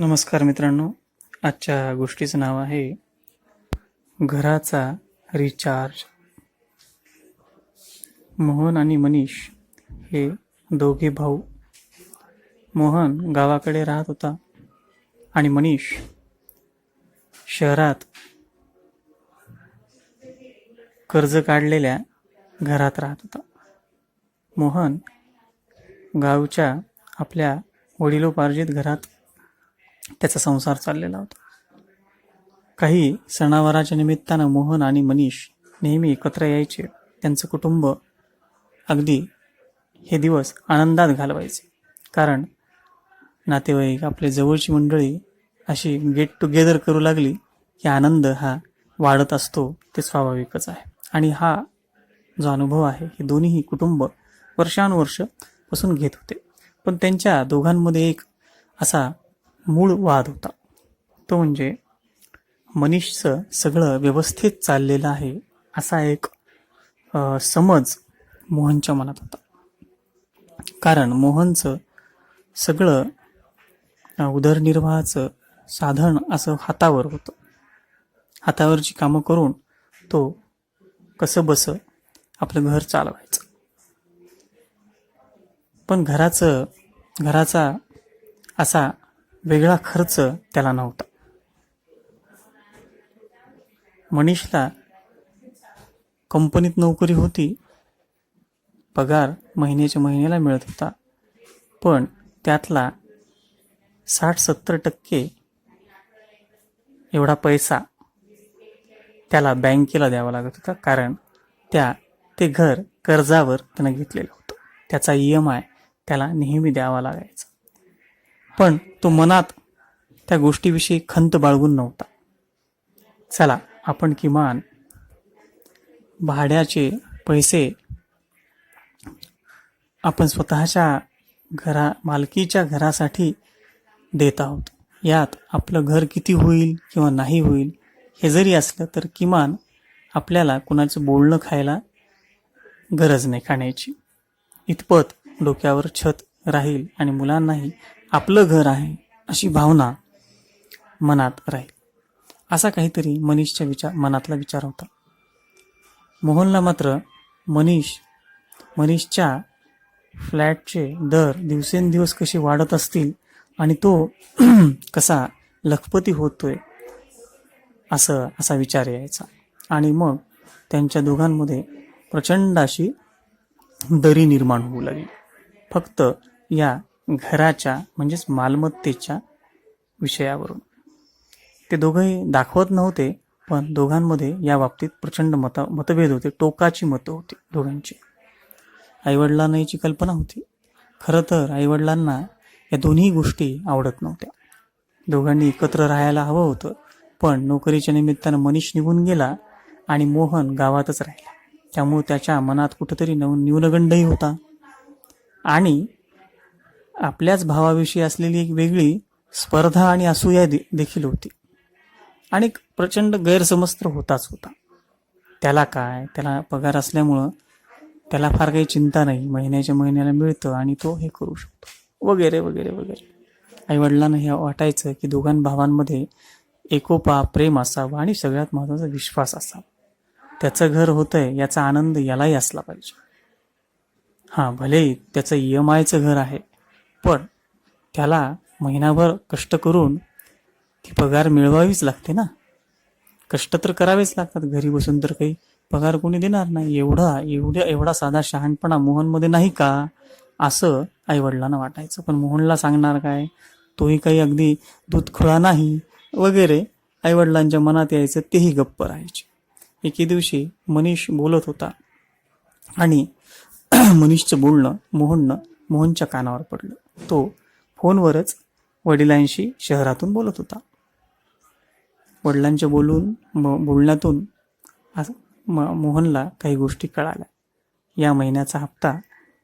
नमस्कार मित्रांनो, आजच्या गोष्टीचं नाव आहे घराचा रिचार्ज. मोहन आणि मनीष हे दोघे भाऊ. मोहन गावाकडे राहत होता आणि मनीष शहरात कर्ज काढलेल्या घरात राहत होता. मोहन गावच्या आपल्या वडिलोपार्जित घरात त्याचा संसार चाललेला होता. काही सणावाराच्या निमित्तानं मोहन आणि मनीष नेहमी एकत्र यायचे. त्यांचं कुटुंब अगदी हे दिवस आनंदात घालवायचे, कारण नातेवाईक आपले जवळची मंडळी अशी गेट टुगेदर करू लागली की आनंद हा वाढत असतो. ते स्वाभाविकच आहे. आणि हा जो अनुभव आहे हे दोन्ही कुटुंब वर्षानुवर्ष पासून घेत होते. पण त्यांच्या दोघांमध्ये एक असा मूळ वाद होता. तो म्हणजे मनीषचं सगळं व्यवस्थित चाललेलं आहे असा एक समज मोहनच्या मनात होता. कारण मोहनचं सगळं उदरनिर्वाहाचं साधन असं हातावर होतं. हातावरची कामं करून तो कसं बसं आपलं घर चालवायचं. पण घराचा असा वेगळा खर्च त्याला नव्हता. मनीषला कंपनीत नोकरी होती, पगार महिन्याच्या महिन्याला मिळत होता, पण त्यातला 60-70% एवढा पैसा त्याला बँकेला द्यावा लागत होता. कारण ते घर कर्जावर त्यानं घेतलेलं होतं. त्याचा EMI त्याला नेहमी द्यावा लागायचा. पण तो मनात त्या गोष्टीविषयी खंत बाळगून नव्हता. चला, आपण किमान भाड्याचे पैसे आपण स्वतःच्या मालकीच्या घरासाठी देत आहोत. यात आपलं घर किती होईल किंवा नाही होईल हे जरी असलं तर किमान आपल्याला कुणाचं बोलणं खायला गरज नाही खाण्याची. इतपत डोक्यावर छत राहील आणि मुलांनाही आपलं घर आहे अशी भावना मनात राहील. असा काहीतरी मनीषच्या मनातला विचार होता. मोहनला मात्र मनीषच्या फ्लॅटचे दर दिवसेंदिवस कसे वाढत असतील आणि तो कसा लखपती होतोय असा विचार यायचा. आणि मग त्यांच्या दोघांमध्ये प्रचंड अशी दरी निर्माण होऊ लागली, फक्त या घराच्या म्हणजेच मालमत्तेच्या विषयावरून. ते दोघंही दाखवत नव्हते, पण दोघांमध्ये या बाबतीत प्रचंड मतभेद होते. टोकाची मतं होती दोघांची. आईवडिलांना याची कल्पना होती. खरं तर आईवडिलांना या दोन्ही गोष्टी आवडत नव्हत्या. दोघांनी एकत्र राहायला हवं होतं, पण नोकरीच्या निमित्तानं मनीष निघून गेला आणि मोहन गावातच राहिला. त्यामुळे त्याच्या मनात कुठंतरी न्यूनगंडही होता आणि आपल्याच भावाविषयी असलेली एक वेगळी स्पर्धा आणि असूया देखील होती. आणि प्रचंड गैरसमज तर होताच होता. त्याला पगार असल्यामुळं त्याला फार काही चिंता नाही, महिन्याच्या महिन्याला मिळतं आणि तो हे करू शकतो वगैरे वगैरे वगैरे. आईवडिलांना हे वाटायचं की दोघां भावांमध्ये एकोपा, प्रेम असावं आणि सगळ्यात महत्त्वाचा विश्वास असावा. त्याचं घर होतंय याचा आनंद यालाही असला पाहिजे. हां, भलेही त्याचं EMIचं घर आहे, पण त्याला महिनाभर कष्ट करून ती पगार मिळवावीच लागते ना. कष्ट तर करावेच लागतात. घरी बसून तर काही पगार कोणी देणार नाही. एवढा साधा शहाणपणा मोहनमध्ये नाही का, असं आईवडिलांना वाटायचं. पण मोहनला सांगणार काय, तोही काही अगदी दूधखोळा नाही वगैरे आईवडिलांच्या मनात यायचं. तेही गप्प राहायचे. एके दिवशी मनीष बोलत होता आणि मनीषचं बोलणं मोहनच्या कानावर पडलं. तो फोनवरच वडिलांशी शहरातून बोलत होता. वडिलांच्या बोलण्यातून मोहनला काही गोष्टी कळाल्या. या महिन्याचा हप्ता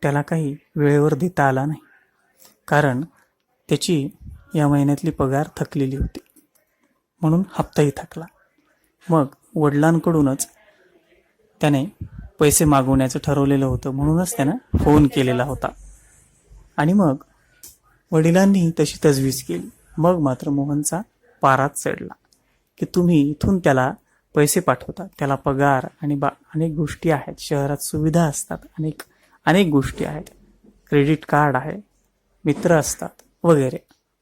त्याला काही वेळेवर देता आला नाही, कारण त्याची या महिन्यातली पगार थकलेली होती, म्हणून हप्ताही थकला. मग वडिलांकडूनच त्याने पैसे मागवण्याचं ठरवलेलं होतं, म्हणूनच त्यानं फोन केलेला होता. आणि मग वडिलांनी तशी तजवीज केली मग मात्र मोहनचा पाराच चढला की तुम्ही इथून त्याला पैसे पाठवता, त्याला पगार आणि अनेक गोष्टी आहेत, शहरात सुविधा असतात, अनेक अनेक गोष्टी आहेत, क्रेडिट कार्ड आहे, मित्र असतात वगैरे.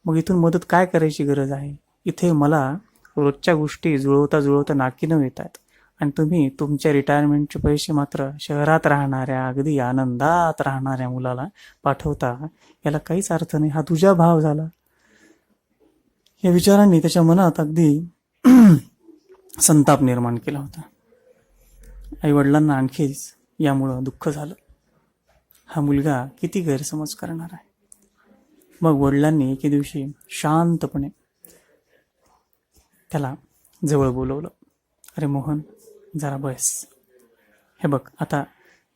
मग इथून मदत काय करायची गरज आहे? इथे मला रोजच्या गोष्टी जुळवता जुळवता नाकी न येत आहेत आणि तुम्ही तुमच्या रिटायरमेंटचे पैसे मात्र शहरात राहणाऱ्या अगदी आनंदात राहणाऱ्या मुलाला पाठवता. याला काहीच अर्थ नाही. हा तुझा भाव झाला. या विचारांनी त्याच्या मनात अगदी संताप निर्माण केला होता. आईवडिलांना आणखीच यामुळं दुःख झालं. हा मुलगा किती गैरसमज करणार आहे. मग वडिलांनी एके दिवशी शांतपणे त्याला जवळ बोलवलं. अरे मोहन, जरा बस. हे बघ, आता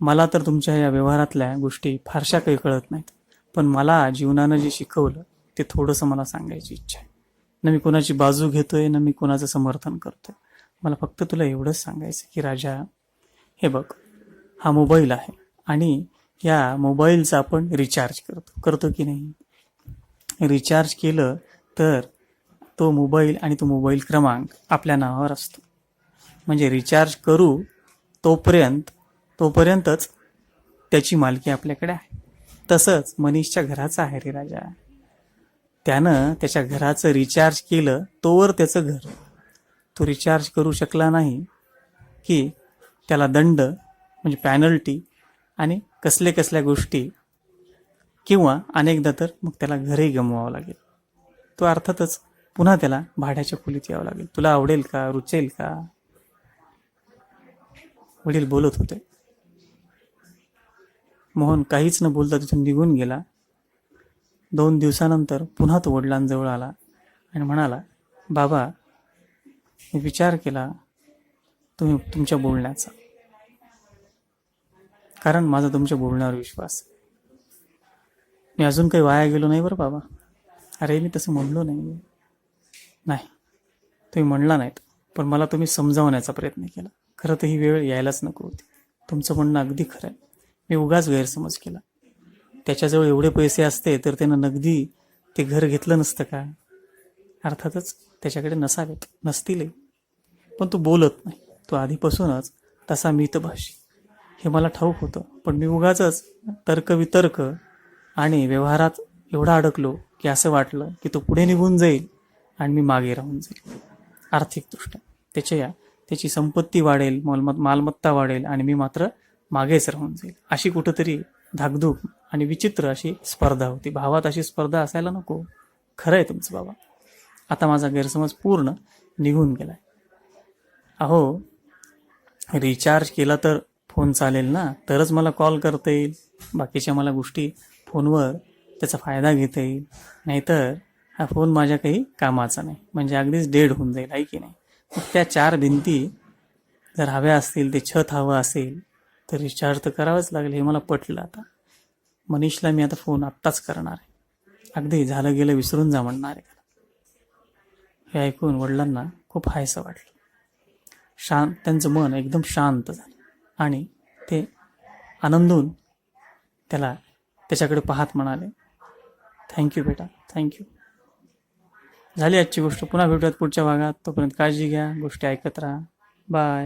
मला तर तुमच्या या व्यवहारातल्या गोष्टी फारशा काही कळत नाहीत, पण मला जीवनानं जे शिकवलं ते थोडंसं मला सांगायची इच्छा आहे. ना मी कोणाची बाजू घेतोय, ना मी कोणाचं समर्थन करतोय. मला फक्त तुला एवढंच सांगायचं की राजा, हे बघ, हा मोबाईल आहे आणि या मोबाईलचा आपण रिचार्ज करतो की नाही? रिचार्ज केलं तर तो मोबाईल आणि तो मोबाईल क्रमांक आपल्या नावावर असतो. म्हणजे रिचार्ज करू तोपर्यंतच त्याची मालकी आपल्याकडे आहे. तसंच मनीषच्या घराचं आहे रे राजा. त्यानं त्याच्या घराचं रिचार्ज केलं तोवर त्याचं घर. तो रिचार्ज करू शकला नाही की त्याला दंड, म्हणजे पॅनल्टी आणि कसल्या गोष्टी, किंवा अनेकदा तर मग त्याला घरही गमवावं लागेल. तो अर्थातच पुन्हा त्याला भाड्याच्या खोलीत यावं लागेल. तुला आवडेल का? रुचेल का? वडील बोलत होते. मोहन काहीच न बोलता तिथून निघून गेला. 2 दिवसानंतर पुन्हा तो वडिलांजवळ आला आणि म्हणाला, बाबा, मी विचार केला तुमच्या बोलण्याचा, कारण माझा तुमच्या बोलण्यावर विश्वास. मी अजून काही वाया गेलो नाही बरं बाबा. अरे मी तसं म्हणलो नाही. तुम्ही म्हणला नाहीत, पण मला तुम्ही समजावण्याचा प्रयत्न केला. खरं तर ही वेळ यायलाच नको होती. तुमचं म्हणणं अगदी खरं आहे. मी उगाच गैरसमज केला. त्याच्याजवळ एवढे पैसे असते तर त्यानं नगदी ते घर घेतलं नसतं का? अर्थातच त्याच्याकडे नसतीलही, पण तो बोलत नाही. तो आधीपासूनच तसा मितभाषी, हे मला ठाऊक होतं. पण मी उगाचच तर्कवितर्क आणि व्यवहारात एवढा अडकलो की असं वाटलं की तो पुढे निघून जाईल आणि मी मागे राहून जाईल. आर्थिकदृष्ट्या त्याची संपत्ती वाढेल, मालमत्ता वाढेल आणि मी मात्र मागेच राहून जाईल. अशी कुठंतरी धाकधूक आणि विचित्र अशी स्पर्धा होती. भावात अशी स्पर्धा असायला नको. खरं आहे तुमचं बाबा. आता माझा गैरसमज पूर्ण निघून गेलाय. अहो, रिचार्ज केला तर फोन चालेल ना, तरच मला कॉल करता येईल. बाकीच्या मला गोष्टी फोनवर त्याचा फायदा घेता येईल. नाहीतर हा फोन माझ्या काही कामाचा नाही, म्हणजे अगदीच डेड होऊन जाईल, आहे की नाही? मग त्या 4 भिंती जर हव्या असतील, ते छत हवं असेल, तर रिचार्ज तर करावंच लागेल. हे मला पटलं. आता मनीषला मी आता फोन आत्ताच करणार आहे. अगदी झालं गेलं विसरून जा म्हणणार आहे. हे ऐकून वडिलांना खूप हायसं वाटलं. त्यांचं मन एकदम शांत झालं आणि ते आनंदून त्याच्याकडे पाहत म्हणाले, थँक्यू बेटा, थँक्यू. झाली आजची गोष्ट. पुन्हा भेटूयात पुढच्या भागात. तोपर्यंत काळजी घ्या, गोष्टी ऐकत राहा. बाय.